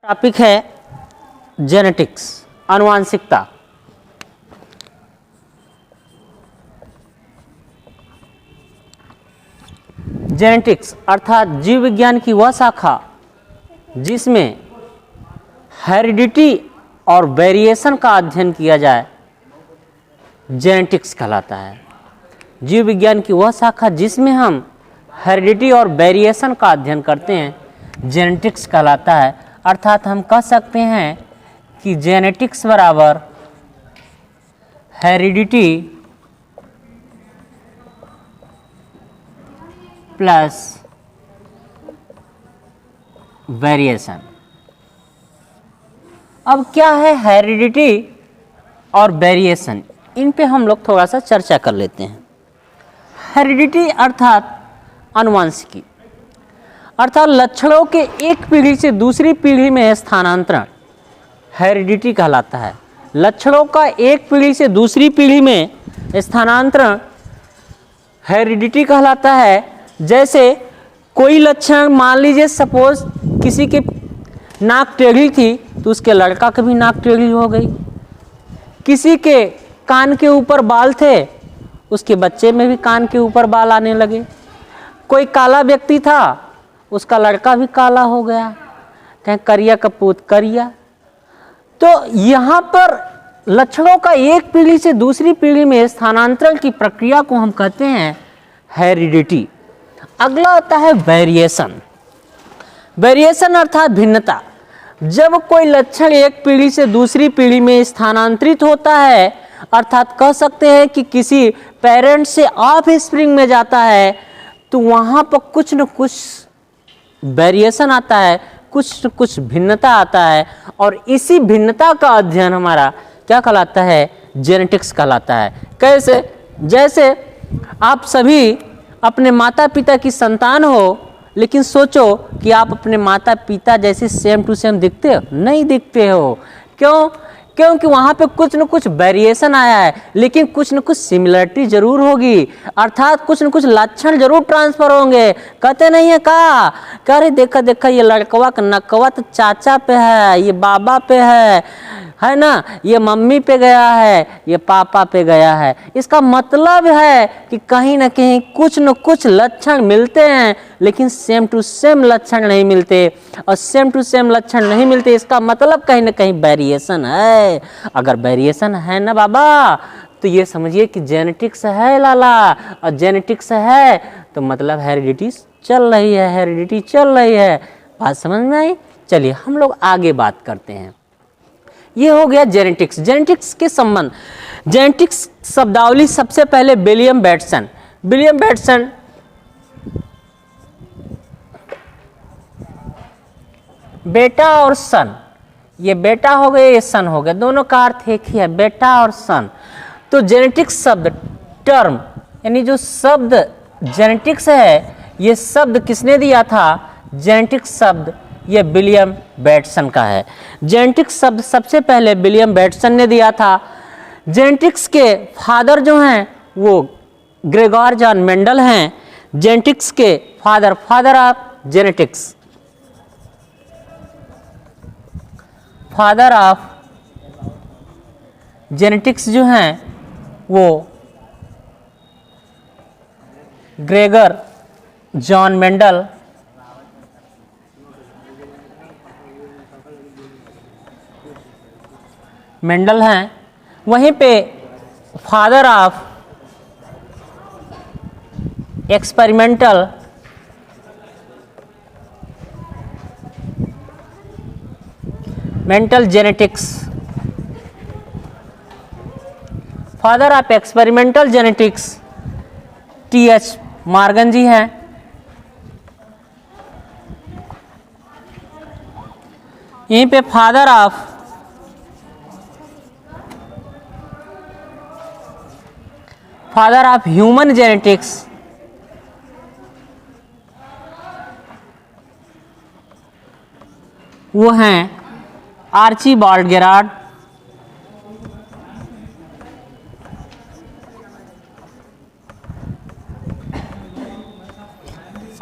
Topic है genetics, आनुवांशिकता। Genetics अर्थात जीव विज्ञान की वह शाखा जिसमें हेरिडिटी और वेरिएशन का अध्ययन किया जाए, जेनेटिक्स कहलाता है। जीव विज्ञान की वह शाखा जिसमें हम हेरिडिटी और वेरिएशन का अध्ययन करते हैं, जेनेटिक्स कहलाता है। अर्थात हम कह सकते हैं कि जेनेटिक्स बराबर हेरिडिटी प्लस वेरिएशन। अब क्या है हेरिडिटी और वेरिएशन, इन पे हम लोग थोड़ा सा चर्चा कर लेते हैं। हेरिडिटी अर्थात आनुवंशिकी, अर्थात लक्षणों के एक पीढ़ी से दूसरी पीढ़ी में स्थानांतरण हेरिडिटी कहलाता है। लक्षणों का एक पीढ़ी से दूसरी पीढ़ी में स्थानांतरण हेरिडिटी कहलाता है। जैसे कोई लक्षण, मान लीजिए सपोज किसी के नाक टेढ़ी थी तो उसके लड़का की भी नाक टेढ़ी हो गई। किसी के कान के ऊपर बाल थे, उसके बच्चे में भी कान के ऊपर बाल आने लगे। कोई काला व्यक्ति था, उसका लड़का भी काला हो गया। कहें करिया का पूत करिया। तो यहाँ पर लक्षणों का एक पीढ़ी से दूसरी पीढ़ी में स्थानांतरण की प्रक्रिया को हम कहते हैं हेरिडिटी। अगला आता है वेरिएशन। वेरिएशन अर्थात भिन्नता। जब कोई लक्षण एक पीढ़ी से दूसरी पीढ़ी में स्थानांतरित होता है, अर्थात कह सकते हैं कि किसी पेरेंट से ऑफ स्प्रिंग में जाता है, तो वहाँ पर कुछ न कुछ वेरिएशन आता है, कुछ न कुछ भिन्नता आता है। और इसी भिन्नता का अध्ययन हमारा क्या कहलाता है? जेनेटिक्स कहलाता है। कैसे? जैसे आप सभी अपने माता पिता की संतान हो, लेकिन सोचो कि आप अपने माता पिता जैसे सेम टू सेम दिखते हो? नहीं दिखते हो। क्यों? क्योंकि वहाँ पे कुछ न कुछ वेरिएशन आया है, लेकिन कुछ न कुछ सिमिलरिटी जरूर होगी। अर्थात कुछ न कुछ लक्षण जरूर ट्रांसफर होंगे। कहते नहीं है का कह रहे देखा देखा ये लड़कवा का नकवा तो चाचा पे है, ये बाबा पे है ना, ये मम्मी पे गया है, ये पापा पे गया है। इसका मतलब है कि कहीं ना कहीं कुछ न कुछ लक्षण मिलते हैं, लेकिन सेम टू सेम लक्षण नहीं मिलते। और सेम टू सेम लक्षण नहीं मिलते, इसका मतलब कहीं ना कहीं वेरिएशन है। अगर वेरिएशन है ना बाबा, तो ये समझिए कि जेनेटिक्स है लाला। और जेनेटिक्स है तो मतलब हेरिडिटी चल रही है, हेरिडिटी चल रही है। बात समझ में आई? चलिए हम लोग आगे बात करते हैं। ये हो गया जेनेटिक्स। जेनेटिक्स के संबंध, जेनेटिक्स शब्दावली सबसे पहले विलियम बेटसन बेटा और सन, ये बेटा हो गया, ये सन हो गया, दोनों का अर्थ एक ही है, बेटा और सन। तो जेनेटिक्स शब्द टर्म, यानी जो शब्द जेनेटिक्स है, ये शब्द किसने दिया था? जेनेटिक्स शब्द ये विलियम बेटसन का है। जेनेटिक्स शब्द सबसे पहले विलियम बेटसन ने दिया था। जेनेटिक्स के फादर जो हैं वो ग्रेगोर जॉन मेंडल हैं। जेनेटिक्स के father of genetics, father of genetics जो हैं वो ग्रेगर जॉन मेंडल हैं। वहीं पे father of experimental mental genetics, father of experimental genetics T H. Morgan ji हैं। यहीं पे फादर ऑफ ह्यूमन जेनेटिक्स वो हैं आर्चीबाल्ड गेरार्ड।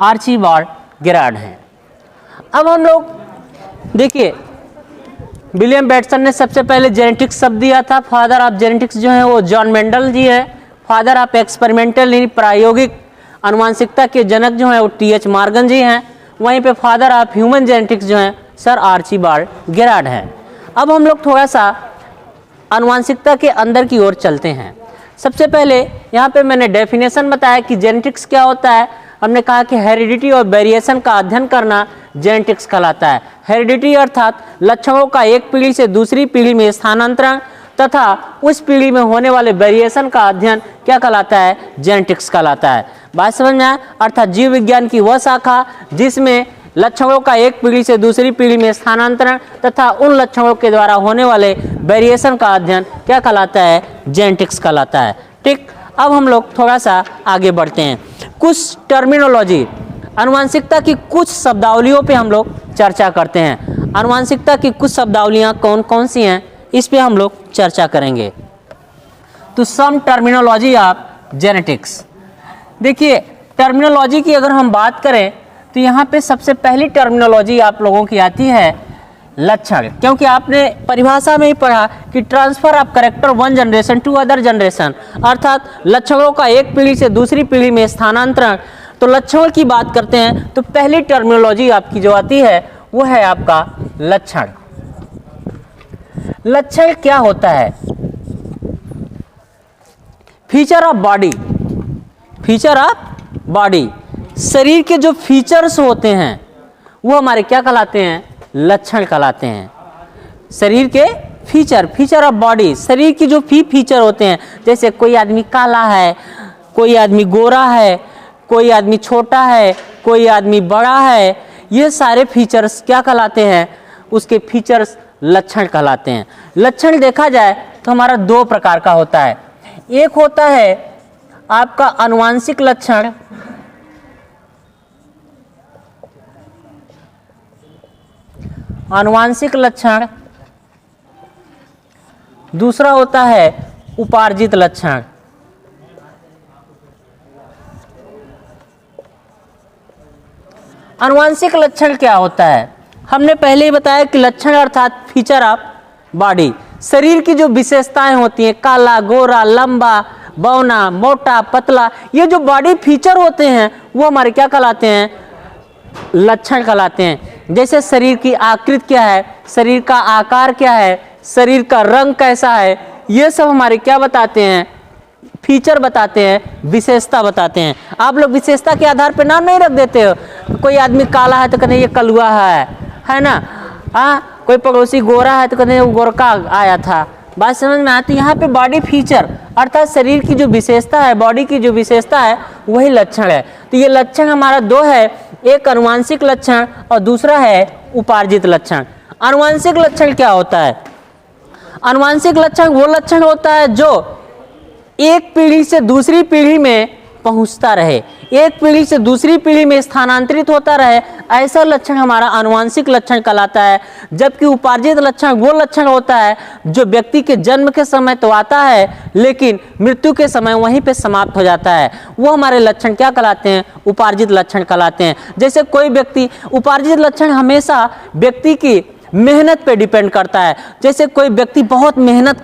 आर्चीबाल्ड गेरार्ड हैं। अब हम लोग देखिए विलियम बेटसन ने सबसे पहले जेनेटिक्स शब्द दिया था। फादर ऑफ जेनेटिक्स जो है वो जॉन मेंडल जी है। फादर ऑफ एक्सपेरिमेंटल यानी प्रायोगिक आनुवंशिकता के जनक जो हैं वो टी.एच. मॉर्गन जी हैं। वहीं पे फादर ऑफ ह्यूमन जेनेटिक्स जो हैं सर आर्चिबाल्ड गेरार्ड हैं। अब हम लोग थोड़ा सा आनुवंशिकता के अंदर की ओर चलते हैं। सबसे पहले यहाँ पे मैंने डेफिनेशन बताया कि जेनेटिक्स क्या होता है। हमने कहा कि हेरिडिटी और वेरिएशन का अध्ययन करना जेनेटिक्स कहलाता है। हेरिडिटी अर्थात लक्षणों का एक पीढ़ी से दूसरी पीढ़ी में स्थानांतरण तथा उस पीढ़ी में होने वाले वेरिएशन का अध्ययन क्या कहलाता है, जेनेटिक्स कहलाता है। बात समझ में आया? अर्थात जीव विज्ञान की वह शाखा जिसमें लक्षणों का एक पीढ़ी से दूसरी पीढ़ी में स्थानांतरण तथा उन लक्षणों के द्वारा होने वाले वेरिएशन का अध्ययन क्या कहलाता है, जेनेटिक्स कहलाता है। ठीक, अब हम लोग थोड़ा सा आगे बढ़ते हैं। कुछ टर्मिनोलॉजी, आनुवंशिकता की कुछ शब्दावलियों पे हम लोग चर्चा करते हैं। आनुवंशिकता की कुछ शब्दावलियाँ कौन कौन सी हैं, इस पे हम लोग चर्चा करेंगे। तो सम टर्मिनोलॉजी ऑफ जेनेटिक्स। देखिए, टर्मिनोलॉजी की अगर हम बात करें तो यहाँ पे सबसे पहली टर्मिनोलॉजी आप लोगों की आती है लक्षण, क्योंकि आपने परिभाषा में ही पढ़ा कि transfer of character one generation to other generation, अर्थात लक्षणों का एक पीढ़ी से दूसरी पीढ़ी में स्थानांतरण। तो लक्षण की बात करते हैं तो पहली टर्मिनोलॉजी आपकी जो आती है वो है आपका लक्षण। लक्षण क्या होता है? Feature of body, feature of body, शरीर के जो फीचर्स होते हैं वो हमारे क्या कहलाते हैं, लक्षण कहलाते हैं। शरीर के फीचर, फीचर ऑफ बॉडी, शरीर की जो फीचर होते हैं, जैसे कोई आदमी काला है, कोई आदमी गोरा है, कोई आदमी छोटा है, कोई आदमी बड़ा है, ये सारे फीचर्स क्या कहलाते हैं, उसके फीचर्स लक्षण कहलाते हैं। लक्षण देखा जाए तो हमारा दो प्रकार का होता है। एक होता है आपका आनुवंशिक लक्षण, आनुवंशिक लक्षण, दूसरा होता है उपार्जित लक्षण। आनुवंशिक लक्षण क्या होता है? हमने पहले ही बताया कि लक्षण अर्थात फीचर ऑफ बॉडी, शरीर की जो विशेषताएं होती हैं, काला, गोरा, लंबा, बौना, मोटा, पतला, ये जो बॉडी फीचर होते हैं वो हमारे क्या कहलाते हैं, लक्षण कहलाते हैं। जैसे शरीर की आकृति क्या है, शरीर का आकार क्या है, शरीर का रंग कैसा है, ये सब हमारे क्या बताते हैं, फीचर बताते हैं, विशेषता बताते हैं। आप लोग विशेषता के आधार पर नाम नहीं रख देते हो। कोई आदमी काला है तो कहते ये कलुआ है ना। हाँ, कोई पड़ोसी गोरा है तो कहते वो गोरका आया था। बात समझ में आती है? यहाँ पे बॉडी फीचर अर्थात शरीर की जो विशेषता है, बॉडी की जो विशेषता है वही लक्षण है। तो ये लक्षण हमारा दो है, एक आनुवंशिक लक्षण और दूसरा है उपार्जित लक्षण। आनुवंशिक लक्षण क्या होता है? आनुवंशिक लक्षण वो लक्षण होता है जो एक पीढ़ी से दूसरी पीढ़ी में पहुंचता रहे, एक पीढ़ी से दूसरी पीढ़ी में स्थानांतरित होता रहे, ऐसा लक्षण हमारा आनुवंशिक लक्षण कहलाता है। जबकि उपार्जित लक्षण वो लक्षण होता है जो व्यक्ति के जन्म के समय तो आता है लेकिन मृत्यु के समय वहीं पे समाप्त हो जाता है, वो हमारे लक्षण क्या कहलाते हैं, उपार्जित लक्षण कहलाते हैं। जैसे कोई व्यक्ति, उपार्जित लक्षण हमेशा व्यक्ति की मेहनत पे डिपेंड करता है। जैसे कोई व्यक्ति बहुत मेहनत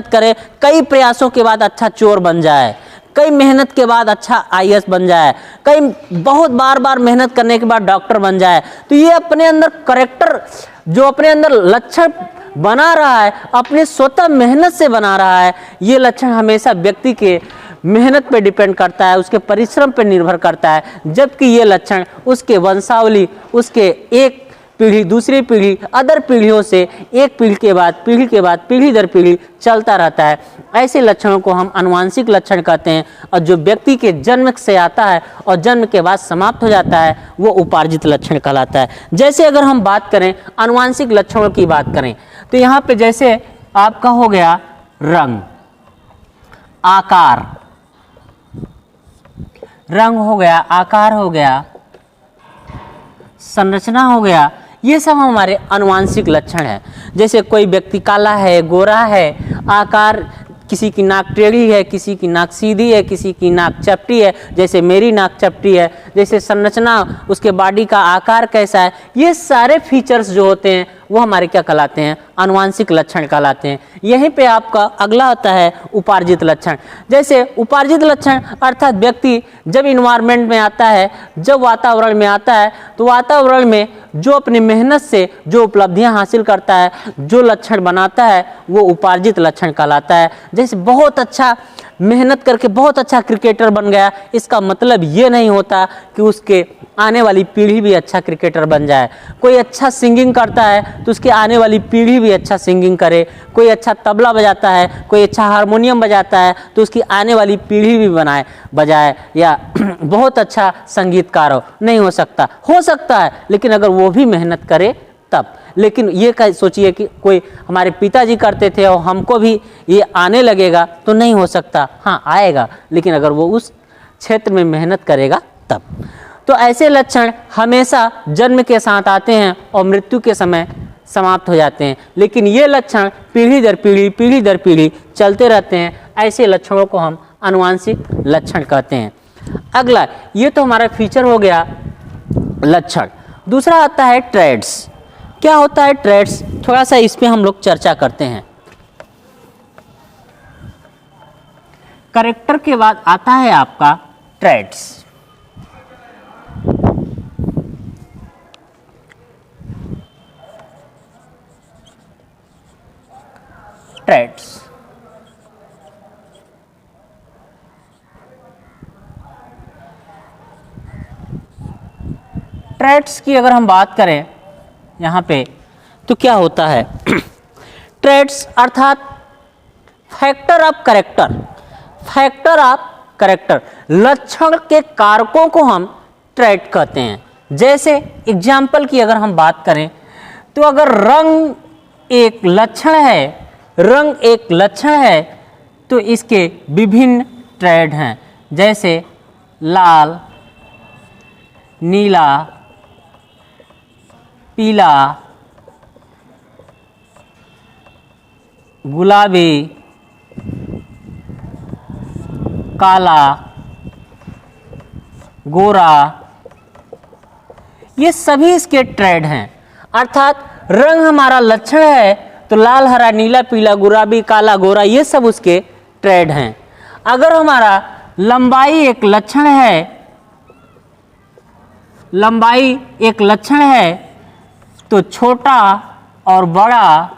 करे, कई प्रयासों के बाद अच्छा चोर बन जाए, कई मेहनत के बाद अच्छा आईएएस बन जाए, कई बहुत बार मेहनत करने के बाद डॉक्टर बन जाए, तो ये अपने अंदर करेक्टर जो अपने अंदर लक्षण बना रहा है, अपने स्वतः मेहनत से बना रहा है, ये लक्षण हमेशा व्यक्ति के मेहनत पे डिपेंड करता है, उसके परिश्रम पे निर्भर करता है। जबकि ये लक्षण उसके वंशावली, उसके एक पीढ़ी दूसरी पीढ़ी, अदर पीढ़ियों से एक पीढ़ी के बाद पीढ़ी दर पीढ़ी चलता रहता है। ऐसे लक्षणों को हम आनुवंशिक लक्षण कहते हैं। और जो व्यक्ति के जन्म से आता है और जन्म के बाद समाप्त हो जाता है वो उपार्जित लक्षण कहलाता है। जैसे अगर हम बात करें आनुवंशिक लक्षणों की बात करें तो यहाँ पे जैसे आपका हो गया रंग, आकार, रंग हो गया, आकार हो गया, संरचना हो गया, ये सब हमारे आनुवंशिक लक्षण है। जैसे कोई व्यक्ति काला है, गोरा है, आकार, किसी की नाक टेढ़ी है, किसी की नाक सीधी है, किसी की नाक चपटी है, जैसे मेरी नाक चपटी है। जैसे संरचना, उसके बॉडी का आकार कैसा है, ये सारे फीचर्स जो होते हैं वो हमारे क्या कहलाते हैं, आनुवांशिक लक्षण कहलाते हैं। यहीं पे आपका अगला आता है उपार्जित लक्षण। जैसे उपार्जित लक्षण अर्थात व्यक्ति जब इन्वायरमेंट में आता है, जब वातावरण में आता है, तो वातावरण में जो अपनी मेहनत से जो उपलब्धियां हासिल करता है, जो लक्षण बनाता है, वो उपार्जित लक्षण कहलाता है। जैसे बहुत अच्छा मेहनत करके बहुत अच्छा क्रिकेटर बन गया, इसका मतलब ये नहीं होता कि उसके आने वाली पीढ़ी भी अच्छा क्रिकेटर बन जाए। कोई अच्छा सिंगिंग करता है तो उसकी आने वाली पीढ़ी भी अच्छा सिंगिंग करे। कोई अच्छा तबला बजाता है, कोई अच्छा हारमोनियम बजाता है तो उसकी आने वाली पीढ़ी भी बजाए या बहुत अच्छा संगीतकार हो। नहीं हो सकता है, लेकिन अगर वो भी मेहनत करे तब। लेकिन ये सोचिए कि कोई हमारे पिताजी करते थे और हमको भी ये आने लगेगा तो नहीं हो सकता। हाँ आएगा, लेकिन अगर वो उस क्षेत्र में मेहनत करेगा तब। तो ऐसे लक्षण हमेशा जन्म के साथ आते हैं और मृत्यु के समय समाप्त हो जाते हैं, लेकिन ये लक्षण पीढ़ी दर पीढ़ी चलते रहते हैं। ऐसे लक्षणों को हम आनुवांशिक लक्षण कहते हैं। अगला, ये तो हमारा फीचर हो गया लक्षण। दूसरा आता है ट्रेड्स। क्या होता है ट्रेड्स, थोड़ा सा इस पे हम लोग चर्चा करते हैं। कैरेक्टर के बाद आता है आपका ट्रेड्स। ट्रेड्स की अगर हम बात करें यहाँ पे तो क्या होता है ट्रेड्स अर्थात फैक्टर ऑफ कैरेक्टर, लक्षण के कारकों को हम ट्रेड कहते हैं। जैसे एग्जाम्पल की अगर हम बात करें तो अगर रंग एक लक्षण है तो इसके विभिन्न ट्रेड हैं। जैसे लाल, नीला, पीला, गुलाबी, काला, गोरा, ये सभी इसके ट्रेड हैं। अर्थात रंग हमारा लक्षण है तो लाल, हरा, नीला, पीला, गुलाबी, काला, गोरा ये सब उसके ट्रेड हैं। अगर हमारा लंबाई एक लक्षण है तो छोटा और बड़ा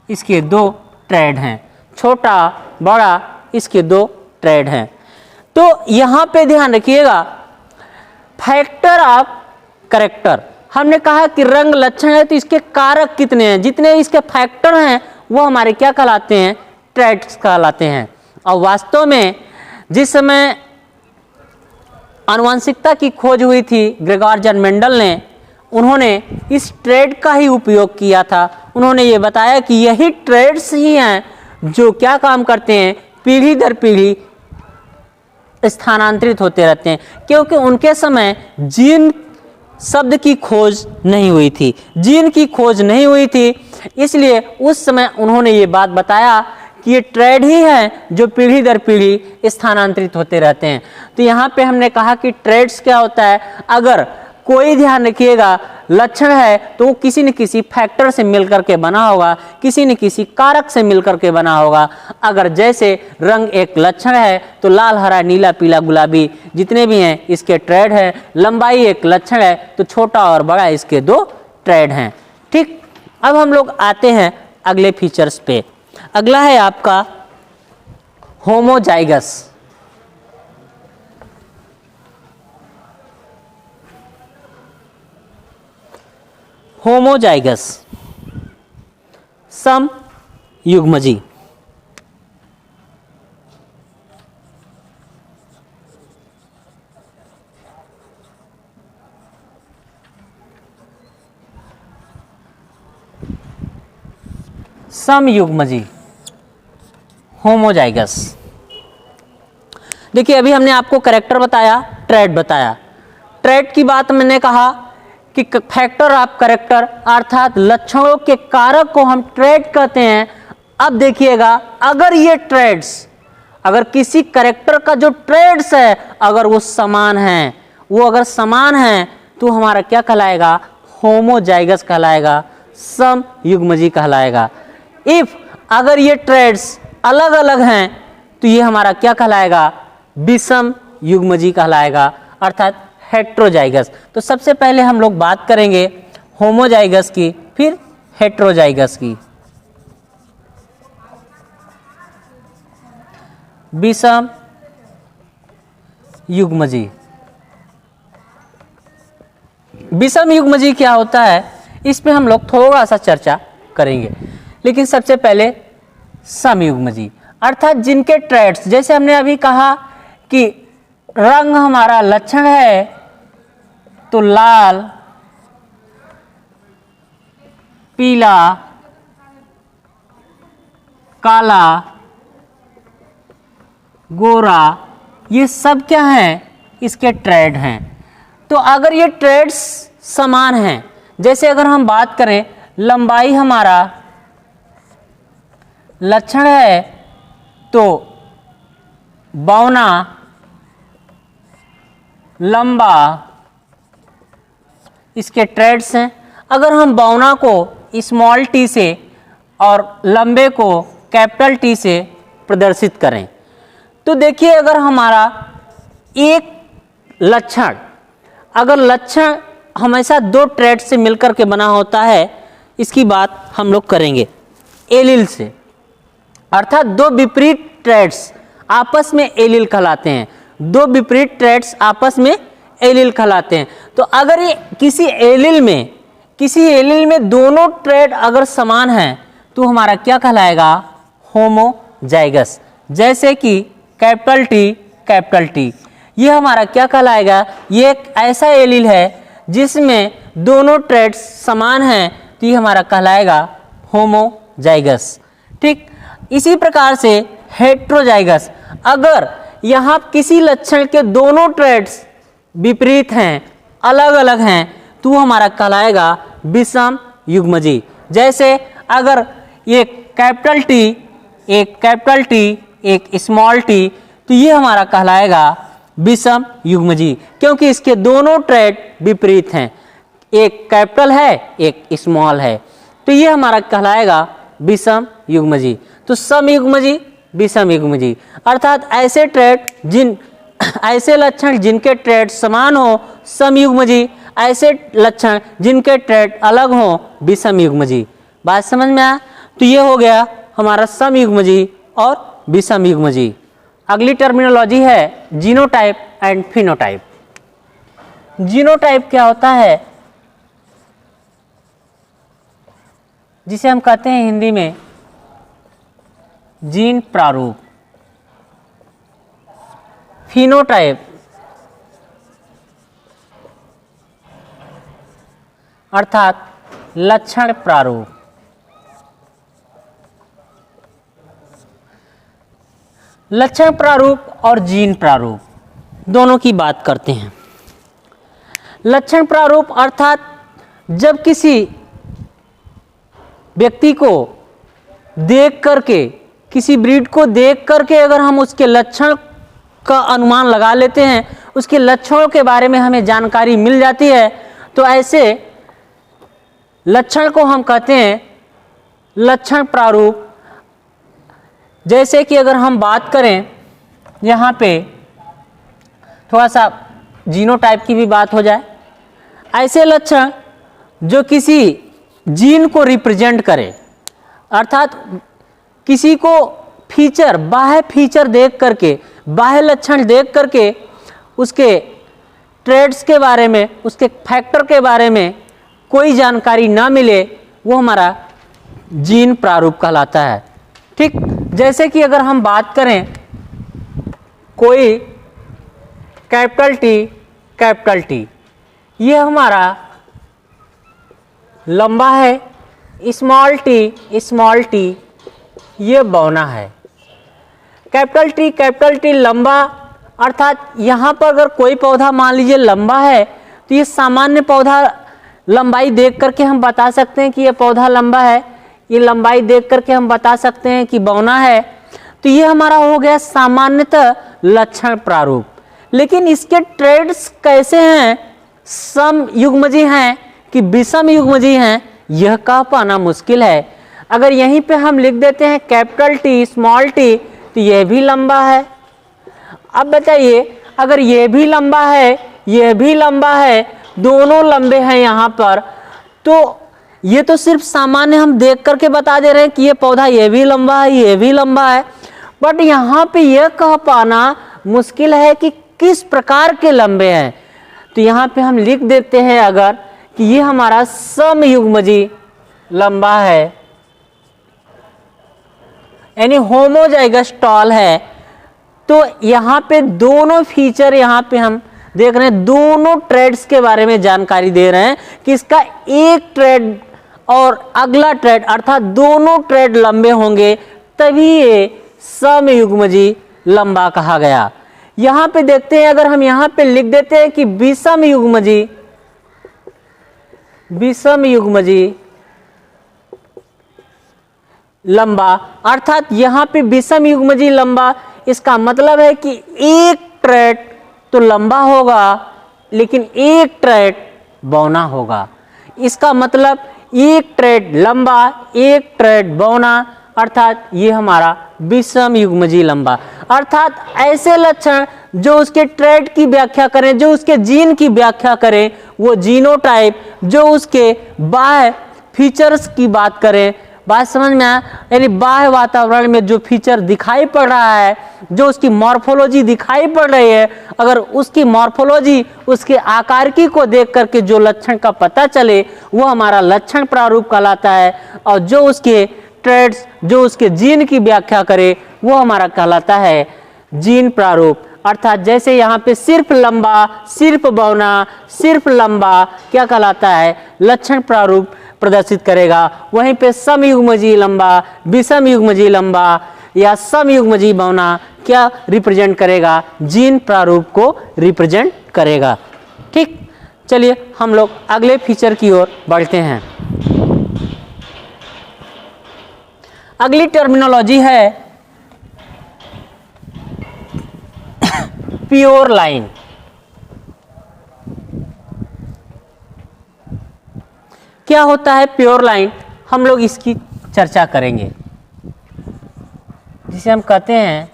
इसके दो ट्रेड हैं। तो यहाँ पे ध्यान रखिएगा, फैक्टर ऑफ कैरेक्टर, हमने कहा कि रंग लक्षण है तो इसके कारक कितने हैं, जितने इसके फैक्टर हैं वो हमारे क्या कहलाते हैं, ट्रेड्स कहलाते हैं। और वास्तव में जिस समय आनुवंशिकता की खोज हुई थी ग्रेगोर जन मेंडल ने, उन्होंने इस ट्रेड का ही उपयोग किया था। उन्होंने ये बताया कि यही ट्रेड्स ही हैं जो क्या काम करते हैं, पीढ़ी दर पीढ़ी स्थानांतरित होते रहते हैं। क्योंकि उनके समय जीन शब्द की खोज नहीं हुई थी, इसलिए उस समय उन्होंने ये बात बताया कि ये ट्रेड ही हैं जो पीढ़ी दर पीढ़ी स्थानांतरित होते रहते हैं। तो यहाँ पे हमने कहा कि ट्रेड्स क्या होता है, अगर कोई ध्यान रखिएगा लक्षण है तो वो किसी न किसी फैक्टर से मिलकर के बना होगा, किसी न किसी कारक से मिलकर के बना होगा। अगर जैसे रंग एक लक्षण है तो लाल, हरा, नीला, पीला, गुलाबी जितने भी हैं इसके ट्रेड हैं। लंबाई एक लक्षण है तो छोटा और बड़ा इसके दो ट्रेड हैं। ठीक, अब हम लोग आते हैं अगले फीचर्स पे। अगला है आपका होमोजाइगस। समयुग्मजी। होमोजाइगस। देखिए अभी हमने आपको कैरेक्टर बताया, ट्रेड बताया। ट्रेड की बात मैंने कहा कि फैक्टर ऑफ कैरेक्टर अर्थात लक्षणों के कारक को हम ट्रेड कहते हैं। अब देखिएगा, अगर ये ट्रेड्स, अगर किसी कैरेक्टर का जो ट्रेड्स है अगर वो समान हैं, तो हमारा क्या कहलाएगा? होमोजाइगस कहलाएगा, सम युग्मजी कहलाएगा। इफ अगर ये ट्रेड्स अलग अलग हैं तो ये हमारा क्या कहलाएगा? विषम युग्मजी कहलाएगा, अर्थात हेट्रोजाइगस। तो सबसे पहले हम लोग बात करेंगे होमोजाइगस की, फिर हेट्रोजाइगस की। विषम युग्मजी, विषम युग्मजी क्या होता है इस पे हम लोग थोड़ा सा चर्चा करेंगे। लेकिन सबसे पहले सम युग्मजी, अर्थात जिनके ट्रेड्स, जैसे हमने अभी कहा कि रंग हमारा लक्षण है तो लाल, पीला, काला, गोरा, ये सब क्या हैं? इसके ट्रेड हैं। तो अगर ये ट्रेड्स समान हैं, जैसे अगर हम बात करें लंबाई हमारा लक्षण है तो बौना, लंबा, इसके ट्रेड्स हैं। अगर हम बौना को स्मॉल टी से और लंबे को कैपिटल टी से प्रदर्शित करें तो देखिए, अगर हमारा एक लक्षण, अगर लक्षण हमेशा दो ट्रेड से मिलकर के बना होता है, इसकी बात हम लोग करेंगे एलील से, अर्थात दो विपरीत ट्रेड्स आपस में एलील कहलाते हैं। दो विपरीत ट्रेड्स आपस में एलील कहलाते हैं। तो अगर ये किसी एलील में दोनों ट्रेड अगर समान हैं तो हमारा क्या कहलाएगा? होमोजाइगस। जैसे कि कैपिटल टी, ये हमारा क्या कहलाएगा? ये एक ऐसा एलील है जिसमें दोनों ट्रेड्स समान हैं, तो ये हमारा कहलाएगा होमोजाइगस। ठीक इसी प्रकार से हेट्रोजाइगस, अगर यहाँ किसी लक्षण के दोनों ट्रेड्स विपरीत हैं, अलग अलग हैं, तो हमारा कहलाएगा विषम युग्मजी। जैसे अगर ये कैपिटल टी एक स्मॉल टी, तो ये हमारा कहलाएगा विषम युग्मजी, क्योंकि इसके दोनों ट्रेड विपरीत हैं, एक कैपिटल है एक स्मॉल है, तो ये हमारा कहलाएगा विषम युग्मजी। तो सम युग्मजी, विषम युग्मजी, अर्थात ऐसे लक्षण जिनके ट्रेड समान हो सम युग्मजी, ऐसे लक्षण जिनके ट्रेड अलग हो विषम युग्मजी। बात समझ में आया? तो ये हो गया हमारा सम युग्मजी और विषम युग्मजी। अगली टर्मिनोलॉजी है जीनोटाइप एंड फिनोटाइप। जीनोटाइप क्या होता है? जिसे हम कहते हैं हिंदी में जीन प्रारूप। फिनोटाइप अर्थात लक्षण प्रारूप। लक्षण प्रारूप और जीन प्रारूप दोनों की बात करते हैं। लक्षण प्रारूप अर्थात जब किसी व्यक्ति को देख करके, किसी ब्रीड को देख करके अगर हम उसके लक्षण का अनुमान लगा लेते हैं, उसके लक्षणों के बारे में हमें जानकारी मिल जाती है, तो ऐसे लक्षण को हम कहते हैं लक्षण प्रारूप। जैसे कि अगर हम बात करें, यहाँ पे थोड़ा सा जीनोटाइप की भी बात हो जाए, ऐसे लक्षण जो किसी जीन को रिप्रेजेंट करे, अर्थात किसी को फीचर, बाह्य फीचर देख करके, बाह्य लक्षण देख करके उसके ट्रेड्स के बारे में, उसके फैक्टर के बारे में कोई जानकारी ना मिले, वो हमारा जीन प्रारूप कहलाता है। ठीक, जैसे कि अगर हम बात करें कोई कैपिटल टी, ये हमारा लंबा है, स्मॉल टी ये बौना है। कैपिटल टी लंबा, अर्थात यहाँ पर अगर कोई पौधा मान लीजिए लंबा है तो ये सामान्य पौधा लंबाई देख करके हम बता सकते हैं कि ये पौधा लंबा है, ये लंबाई देख करके हम बता सकते हैं कि बौना है। तो ये हमारा हो गया सामान्यतः लक्षण प्रारूप। लेकिन इसके ट्रेड्स कैसे हैं? सम युग्मजीय हैं कि विषम युग्मजीय हैं, यह कह पाना मुश्किल है। अगर यहीं पे हम लिख देते हैं कैपिटल टी स्मॉल टी, तो यह भी लंबा है। अब बताइए, अगर यह भी लंबा है, यह भी लंबा है, दोनों लंबे हैं यहाँ पर, तो ये तो सिर्फ सामान्य हम देख करके बता दे रहे हैं कि ये पौधा ये भी लंबा है, ये भी लंबा है, बट यहाँ पे यह कह पाना मुश्किल है कि किस प्रकार के लंबे हैं। तो यहाँ पे हम लिख देते हैं अगर कि ये हमारा समयुग्मजीय लंबा है, यानी होमोजाइगस टॉल है। तो यहाँ पे दोनों फीचर यहाँ पे हम देख रहे हैं, दोनों ट्रेड्स के बारे में जानकारी दे रहे हैं कि इसका एक ट्रेड और अगला ट्रेड अर्थात दोनों ट्रेड लंबे होंगे, तभी ये समयुग्मजीय लंबा कहा गया। यहाँ पे देखते हैं, अगर हम यहाँ पे लिख देते हैं कि विषम युग्मजीय लंबा, अर्थात यहाँ पे विषम युग्मजीय लंबा, इसका मतलब है कि एक ट्रेड तो लंबा होगा लेकिन एक ट्रेड बौना होगा। इसका मतलब एक ट्रेड लंबा, एक ट्रेड बौना, अर्थात ये हमारा विषम युग्मजीय लंबा। अर्थात ऐसे लक्षण जो उसके ट्रेड की व्याख्या करें, जो उसके जीन की व्याख्या करें, वो जीनोटाइप, जो उसके बाह्य फीचर्स की बात करें, बात समझ में आया, यानी बाह्य वातावरण में जो फीचर दिखाई पड़ रहा है, जो उसकी मॉर्फोलॉजी दिखाई पड़ रही है, अगर उसकी मॉर्फोलॉजी, उसके आकारकी को देख करके जो लक्षण का पता चले, वो हमारा लक्षण प्रारूप कहलाता है। और जो उसके ट्रेड्स, जो उसके जीन की व्याख्या करे, वो हमारा कहलाता है जीन प्रारूप। अर्थात जैसे यहाँ पे सिर्फ लंबा, सिर्फ बौना, सिर्फ लंबा क्या कहलाता है, लक्षण प्रारूप प्रदर्शित करेगा। वहीं पे समयुग्मजीय लंबा, विषम युग्मजीय लंबा या समयुग्मजीय बौना क्या रिप्रेजेंट करेगा, जीन प्रारूप को रिप्रेजेंट करेगा। ठीक, चलिए हम लोग अगले फीचर की ओर बढ़ते हैं। अगली टर्मिनोलॉजी है प्योर लाइन। क्या होता है प्योर लाइन, हम लोग इसकी चर्चा करेंगे, जिसे हम कहते हैं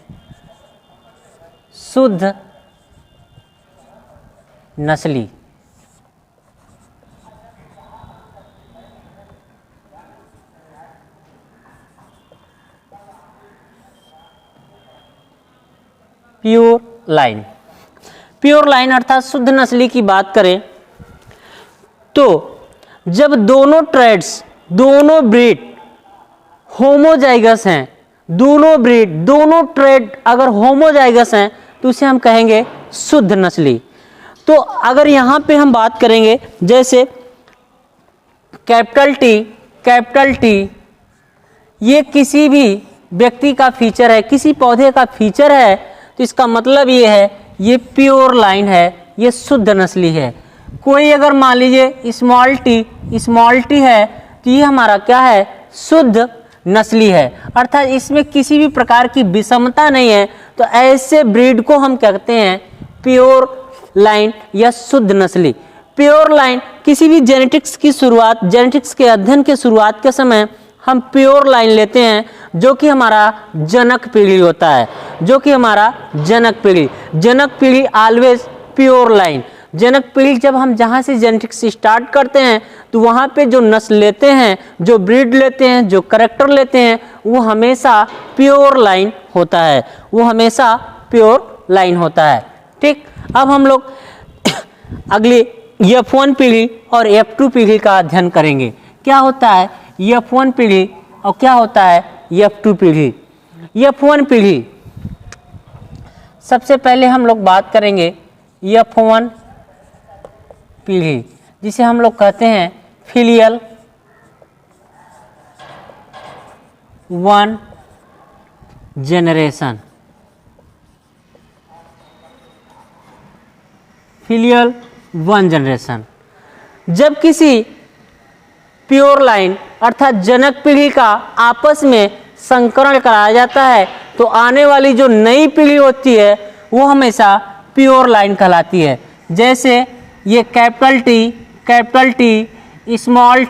शुद्ध नस्ली। प्योर लाइन, प्योर लाइन अर्थात शुद्ध नस्ली की बात करें तो जब दोनों ट्रेड्स, दोनों ब्रीड होमोजाइगस हैं, दोनों ब्रीड, दोनों ट्रेड अगर होमोजाइगस हैं तो उसे हम कहेंगे शुद्ध नस्ली। तो अगर यहाँ पे हम बात करेंगे, जैसे कैपिटल टी ये किसी भी व्यक्ति का फीचर है, किसी पौधे का फीचर है, तो इसका मतलब ये है ये प्योर लाइन है, ये शुद्ध नस्ली है। कोई अगर मान लीजिए स्मॉल टी है, तो ये हमारा क्या है, शुद्ध नस्ली है, अर्थात इसमें किसी भी प्रकार की विषमता नहीं है। तो ऐसे ब्रीड को हम कहते हैं प्योर लाइन या शुद्ध नस्ली। प्योर लाइन किसी भी जेनेटिक्स की शुरुआत, जेनेटिक्स के अध्ययन के शुरुआत के समय हम प्योर लाइन लेते हैं, जो कि हमारा जनक पीढ़ी होता है, जो कि हमारा जनक पीढ़ी ऑलवेज प्योर लाइन। जनक पीढ़ी जब हम जहाँ से जेनेटिक्स स्टार्ट करते हैं तो वहाँ पे जो नस्ल लेते हैं, जो ब्रीड लेते हैं, जो करैक्टर लेते हैं, वो हमेशा प्योर लाइन होता है, वो हमेशा प्योर लाइन होता है। ठीक, अब हम लोग अगली F1 पीढ़ी और F2 पीढ़ी का अध्ययन करेंगे। क्या होता है F1 पीढ़ी और क्या होता है F2 पीढ़ी। F1 पीढ़ी, सबसे पहले हम लोग बात करेंगे F1 पीढ़ी, जिसे हम लोग कहते हैं फिलियल 1 जनरेशन। फिलियल 1 जनरेशन, जब किसी प्योर लाइन अर्थात जनक पीढ़ी का आपस में संकरण कराया जाता है तो आने वाली जो नई पीढ़ी होती है वो हमेशा प्योर लाइन कहलाती है। जैसे ये capital T, small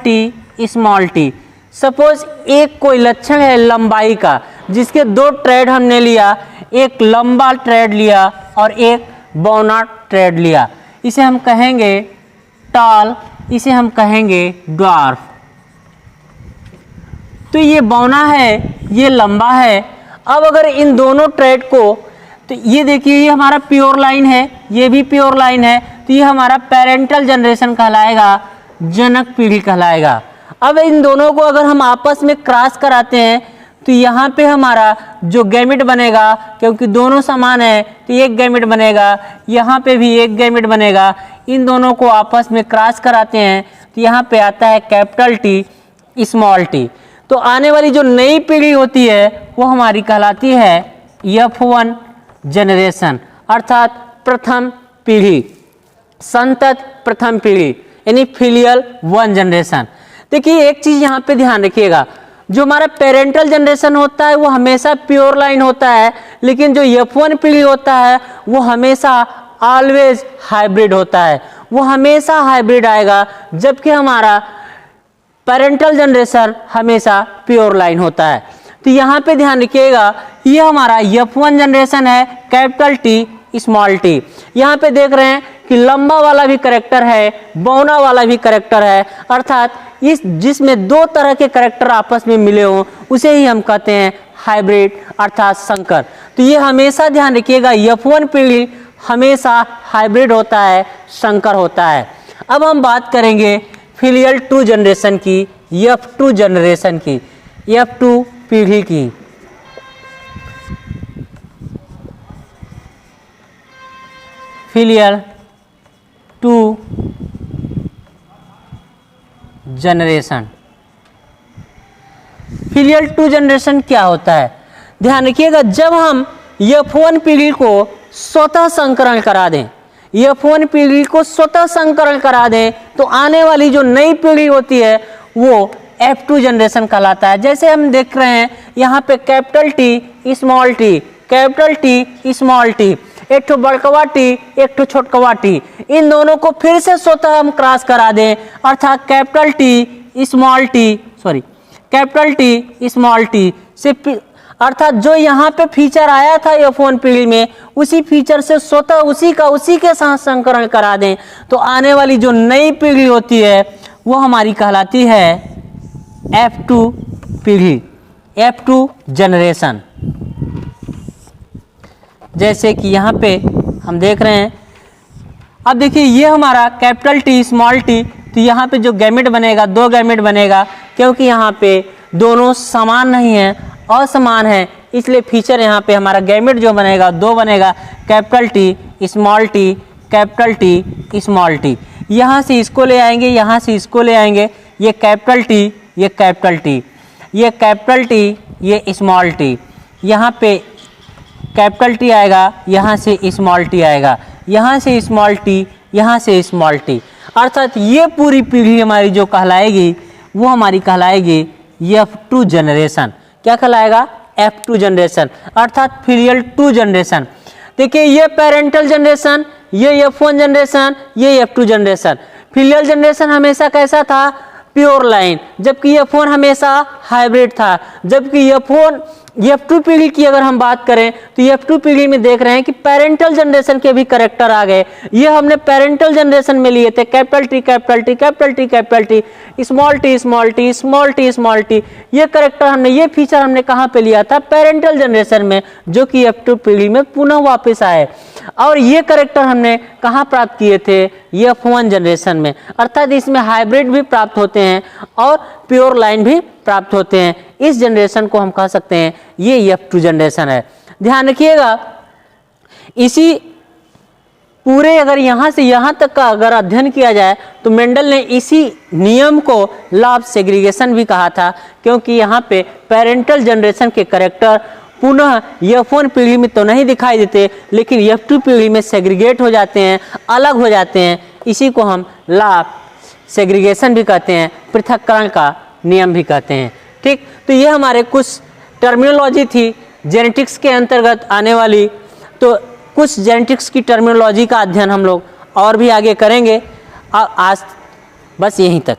T. Suppose एक कोई लक्षण है लंबाई का, जिसके दो ट्रेड हमने लिया, एक लंबा ट्रेड लिया और एक बौना ट्रेड लिया। इसे हम कहेंगे टॉल, इसे हम कहेंगे ड्वार्फ। तो ये बौना है, ये लंबा है। अब अगर इन दोनों ट्रेड को, तो ये देखिए ये हमारा प्योर लाइन है, ये भी प्योर लाइन है, तो ये हमारा पेरेंटल जनरेशन कहलाएगा, जनक पीढ़ी कहलाएगा। अब इन दोनों को अगर हम आपस में क्रॉस कराते हैं तो यहाँ पे हमारा जो गैमेट बनेगा, क्योंकि दोनों समान है तो एक गैमेट बनेगा, यहाँ पे भी एक गैमेट बनेगा। इन दोनों को आपस में क्रॉस कराते हैं तो यहाँ पे आता है कैपिटल टी, स्मॉल टी। तो आने वाली जो नई पीढ़ी होती है वो हमारी कहलाती है F1 जनरेशन, अर्थात प्रथम पीढ़ी, संतत प्रथम पीढ़ी, यानी फिलियल 1 जनरेशन। देखिए एक चीज यहाँ पे ध्यान रखिएगा, जो हमारा पेरेंटल जनरेशन होता है वो हमेशा प्योर लाइन होता है, लेकिन जो F1 पीढ़ी होता है वो हमेशा ऑलवेज हाइब्रिड होता है, वो हमेशा हाइब्रिड आएगा, जबकि हमारा पेरेंटल जनरेशन हमेशा प्योर लाइन होता है। तो यहाँ पे ध्यान रखिएगा, ये हमारा F1 जनरेशन है, कैपिटल टी, स्मॉल टी। यहाँ पे देख रहे हैं कि लंबा वाला भी करेक्टर है, बौना वाला भी करेक्टर है, अर्थात इस जिसमें दो तरह के करेक्टर आपस में मिले हों उसे ही हम कहते हैं हाइब्रिड, अर्थात संकर। तो ये हमेशा ध्यान रखिएगा, F1 पीढ़ी हमेशा हाइब्रिड होता है, संकर होता है। अब हम बात करेंगे फिलियल 2 जनरेशन की, F2 जनरेशन की, F2 पीढ़ी की। Filial 2 generation. फिलियल 2 जनरेशन क्या होता है? ध्यान रखिएगा, जब हम F1 पीढ़ी को स्वतः संकरण करा दें, F1 पीढ़ी को स्वतः संकरण करा दें, तो आने वाली जो नई पीढ़ी होती है वो F2 जनरेशन कहलाता है। जैसे हम देख रहे हैं यहाँ पे capital T, small T, capital T, small T, एक ठो बड़कवा टी, एक ठो छोटकवा टी, इन दोनों को फिर से स्वतः हम क्रॉस करा दें, अर्थात कैपिटल टी, स्मॉल टी से, अर्थात जो यहाँ पे फीचर आया था F1 पीढ़ी में, उसी फीचर से स्वतः उसी के साथ संकरण करा दें, तो आने वाली जो नई पीढ़ी होती है वो हमारी कहलाती है F2 पीढ़ी, F2 जनरेशन। जैसे कि यहाँ पे हम देख रहे हैं, अब देखिए ये हमारा कैपिटल टी, स्मॉल टी, तो यहाँ पे जो गैमेट बनेगा, दो गैमेट बनेगा, क्योंकि यहाँ पे दोनों समान नहीं है, असमान है, इसलिए फीचर यहाँ पे हमारा गैमेट जो बनेगा दो बनेगा, capital T, small T, capital T, small T. यहाँ से इसको ले आएंगे, यहाँ से इसको ले आएंगे, ये कैपिटल टी, ये कैपिटल टी, ये कैपिटल टी, ये स्मॉल टी, यहाँ पे कैपिटल टी आएगा, यहाँ से स्मॉल टी आएगा, यहाँ से स्मॉल टी, यहाँ से स्मॉल टी, अर्थात ये पूरी पीढ़ी हमारी जो कहलाएगी वो हमारी कहलाएगी F2 जनरेशन। क्या कहलाएगा? F2 जनरेशन, अर्थात फिलियल 2 जनरेशन। देखिए ये पेरेंटल जनरेशन, ये F1 जनरेशन, ये F2 जनरेशन। फिलियल जनरेशन हमेशा कैसा था? प्योर लाइन, जबकि F1 हमेशा हाइब्रिड था। जबकि F2 पीढ़ी की अगर हम बात करें तो F2 पीढ़ी में देख रहे हैं कि पेरेंटल जनरेशन के भी करेक्टर आ गए। ये हमने पेरेंटल जनरेशन में लिए थे, capital T, capital T, capital T, capital T, small T, small T, small T, small T. ये करेक्टर हमने, ये फीचर हमने कहाँ पे लिया था? पेरेंटल जनरेशन में, जो कि F2 पीढ़ी में पुनः वापस आए। और ये करेक्टर हमने कहाँ प्राप्त किए थे? F1 जनरेशन में, अर्थात इसमें हाइब्रिड भी प्राप्त होते हैं और प्योर लाइन भी प्राप्त होते हैं। इस जनरेशन को हम कह सकते हैं ये F2 जनरेशन है। ध्यान रखिएगा, इसी पूरे अगर यहाँ से यहाँ तक का अगर अध्ययन किया जाए तो मेंडल ने इसी नियम को लॉ ऑफ सेग्रीगेशन भी कहा था, क्योंकि यहाँ पे पेरेंटल जनरेशन के करेक्टर पुनः F1 पीढ़ी में तो नहीं दिखाई देते, लेकिन F2 पीढ़ी में सेग्रीगेट हो जाते हैं, अलग हो जाते हैं। इसी को हम लॉ ऑफ सेग्रीगेशन भी कहते हैं, पृथक्करण का नियम भी कहते हैं। ठीक, तो ये हमारे कुछ टर्मिनोलॉजी थी जेनेटिक्स के अंतर्गत आने वाली। तो कुछ जेनेटिक्स की टर्मिनोलॉजी का अध्ययन हम लोग और भी आगे करेंगे। आज बस यहीं तक।